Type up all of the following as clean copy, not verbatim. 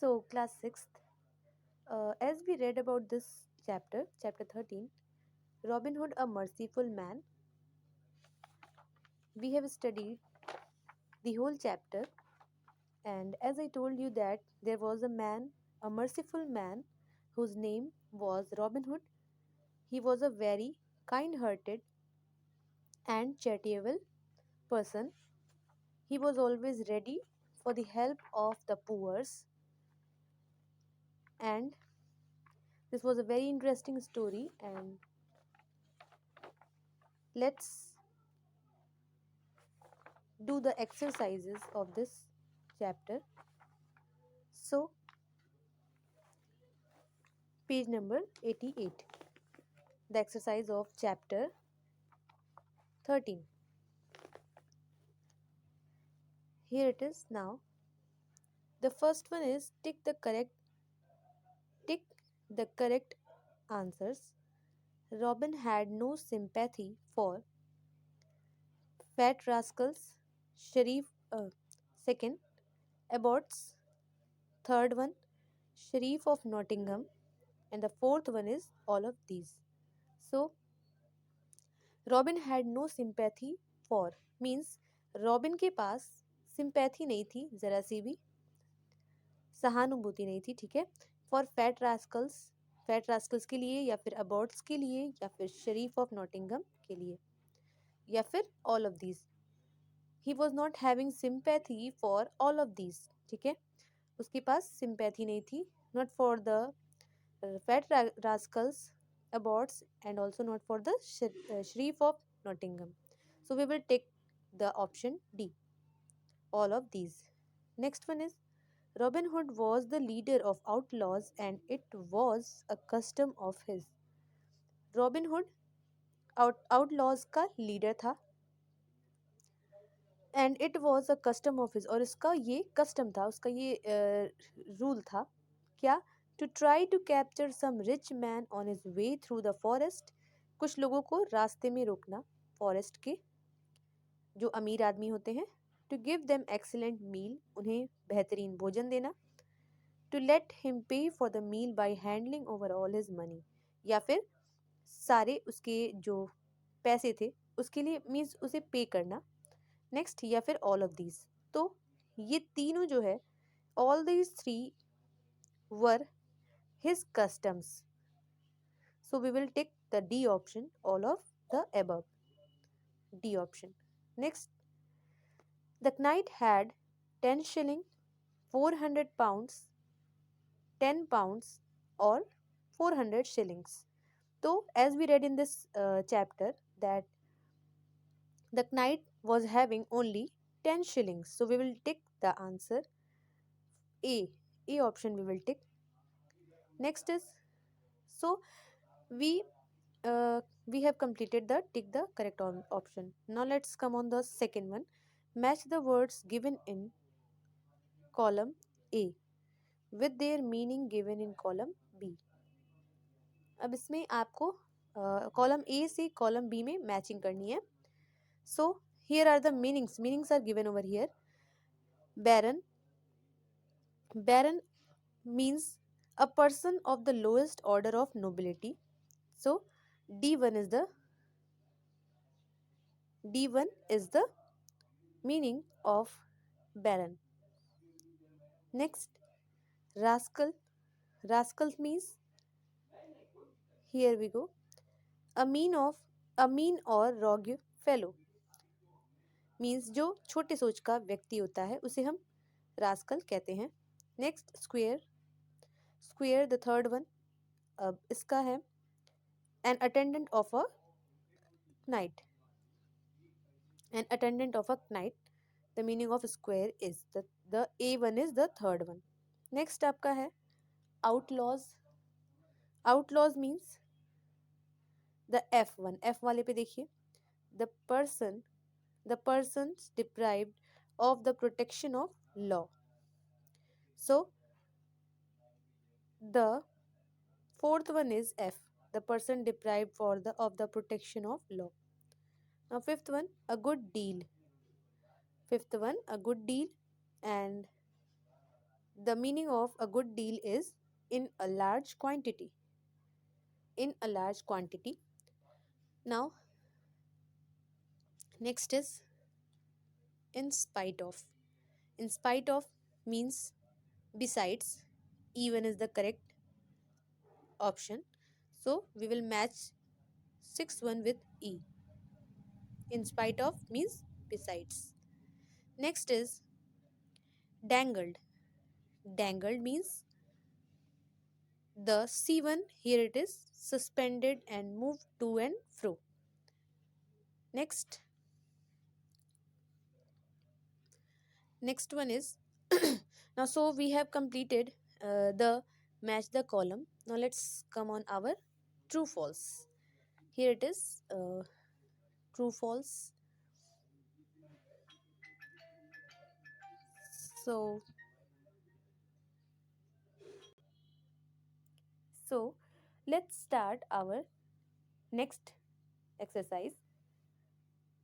So, class 6th, as we read about this chapter, chapter 13, Robin Hood, a merciful man, we have studied the whole chapter. And as I told you, that there was a man, a merciful man, whose name was Robin Hood. He was a very kind hearted and charitable person. He was always ready for the help of the poor, and this was a very interesting story. And let's do the exercises of this chapter. So, page number 88, the exercise of chapter 13. Here it is now. The first one is tick the correct answers. Robin had no sympathy for fat rascals. Sharif, second, Abbots. Third one, Sheriff of Nottingham. And the fourth one is all of these. So, Robin had no sympathy for means Robin के पास sympathy नहीं थी, ज़रा सी भी सहानुभूति नहीं थी, ठीक है, फॉर फैट रास्कल्स के लिए, या फिर अबॉट्स के लिए, या फिर शरीफ ऑफ नॉटिंगम के लिए, या फिर all of these. He was not having sympathy for all of these, ठीक है, उसके पास सिंपैथी नहीं थी, not for the fat rascals, abbots, and also not for the Sheriff of Nottingham. So we will take the option D, all of these. Next one is Robin Hood was the leader of outlaws and it was a custom of his. Robin Hood outlaws का leader था and it was a custom of his, और इसका ये custom था, उसका ये rule था क्या, to try to capture some rich man on his way through the forest, कुछ लोगों को रास्ते में रोकना फॉरेस्ट के, जो अमीर आदमी होते हैं, to give them excellent meal, उन्हें बेहतरीन भोजन देना, to let him pay for the meal by handling over all his money, या फिर सारे उसके जो पैसे थे उसके लिए मीन्स उसे पे करना, नेक्स्ट, या फिर ऑल ऑफ दीज. तो ये तीनों जो है, all these three were his customs. So we will take the D option, all of the above, D option. Next, the knight had 10 shilling, 400 pounds, 10 pounds or 400 shillings. So as we read in this chapter that the knight was having only 10 shillings, so we will take the answer A. A option we will take. Next is, so we we have completed the tick the correct option. Now let's come on the second one. Match the words given in column A with their meaning given in column B. अब इसमें आपको column A से column B में matching करनी है. So here are the meanings are given over here. Baron means a person of the lowest order of nobility. So D1 is the meaning of baron. Next, rascal. Rascal means, here we go, a mean or rogue fellow. Means जो छोटे सोच का व्यक्ति होता है उसे हम rascal कहते हैं. Next, square the third one. अब इसका है an attendant of a knight. An attendant of a knight, the meaning of square is the A1 is the third one. Next आपका है outlaws. Outlaws means the F1. F वाले पे देखिए, the persons deprived of the protection of law. So the fourth one is F, the person deprived of the protection of law. Now fifth one, a good deal. And The meaning of a good deal is in a large quantity. In a large quantity. Now, next is in spite of. In spite of means besides, even is the correct option. So we will match 6 1 with E. In spite of means besides. Next is dangled. Dangled means the C1, here it is suspended and moved to and fro. Next, next one is now. So we have completed the match the column. Now let's come on our true false. Here it is true false. So so let's start our next exercise.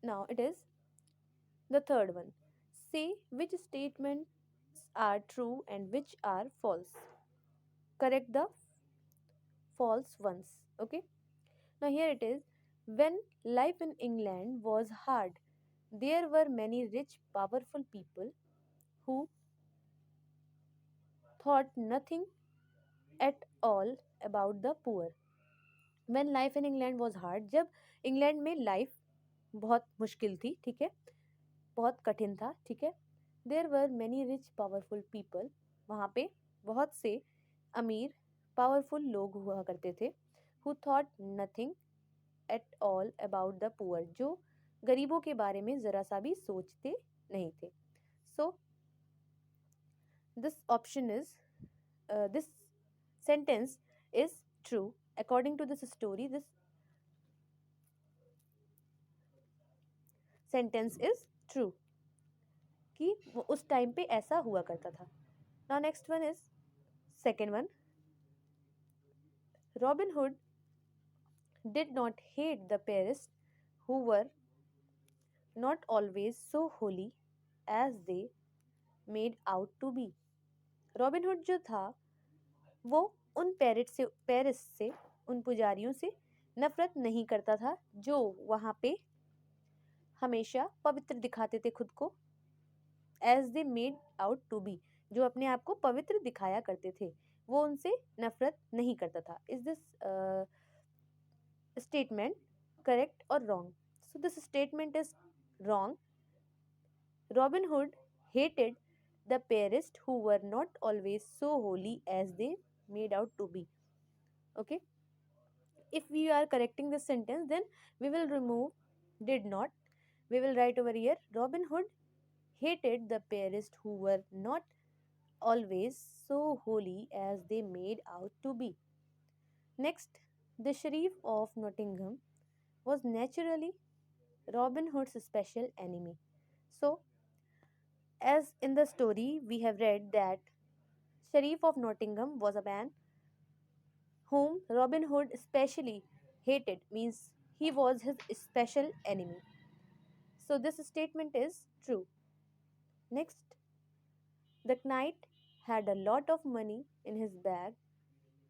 Now it is the third one. Say which statements are true and which are false. Correct the false ones. Okay. Now here it is. When life in England was hard, there were many rich, powerful people who thought nothing at all about the poor. When life in England was hard, जब England में life बहुत मुश्किल थी, ठीक है, बहुत कठिन था, ठीक है, there were many rich powerful people, वहाँ पे बहुत से अमीर पावरफुल लोग हुआ करते थे, who thought nothing at all about the poor, जो गरीबों के बारे में ज़रा सा भी सोचते नहीं थे. So this option is this sentence is true. According to this story, this sentence is true कि वो उस टाइम पे ऐसा हुआ करता था. Now next one is second one. Robin Hood did not hate the Paris who were not always so holy as they made out to be. Robin hood जो था वो उन पेरिस से उन पुजारियों से नफरत नहीं करता था जो वहाँ पे हमेशा पवित्र दिखाते थे खुद को, as they made out to be, जो अपने आप को पवित्र दिखाया करते थे, वो उनसे नफरत नहीं करता था. Is this statement correct or wrong? So this statement is wrong. Robin Hood hated the Paris who were not always so holy as they made out to be. Okay. If we are correcting this sentence, then we will remove did not. We will write over here Robin Hood hated the Paris who were not always so holy as they made out to be. Next, the Sheriff of Nottingham was naturally Robin Hood's special enemy. So, as in the story, we have read that Sheriff of Nottingham was a man whom Robin Hood especially hated, means he was his special enemy. So, this statement is true. Next, the knight had a lot of money in his bag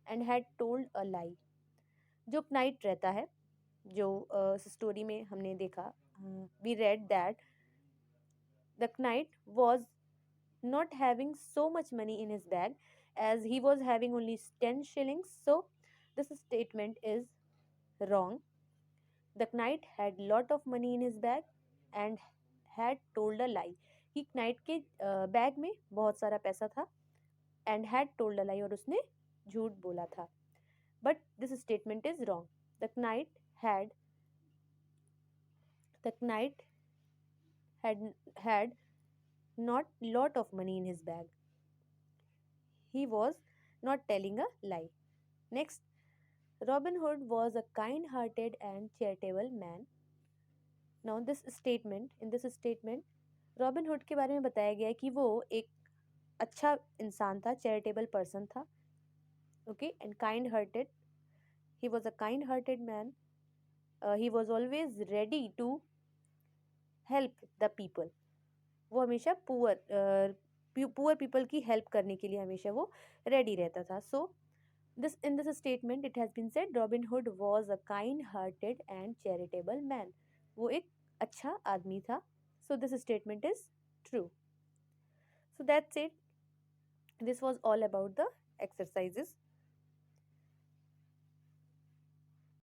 and had told a lie. जो knight रहता है, जो story में हमने देखा, we read that the knight was not having so much money in his bag, as he was having only 10 shillings. So this statement is wrong. The knight had lot of money in his bag and had told a lie. कि knight के bag में बहुत सारा पैसा था and had told a lie, और उसने झूठ बोला था. But this statement is wrong. The knight had the knight had not lot of money in his bag. He was not telling a lie. Next, Robin Hood was a kind-hearted and charitable man. Now in this statement, robin hood के बारे में बताया गया है कि वो एक अच्छा इंसान था, चैरिटेबल पर्सन था. Okay, and kind hearted, he was a kind hearted man. He was always ready to help the people. वो हमेशा पुअर पुअर पीपल की हेल्प करने के लिए हमेशा वो रेडी रहता था. So this in this statement it has been said Robin Hood was a kind hearted and charitable man. वो एक अच्छा आदमी था. So this statement is true. So that's it. This was all about the exercises.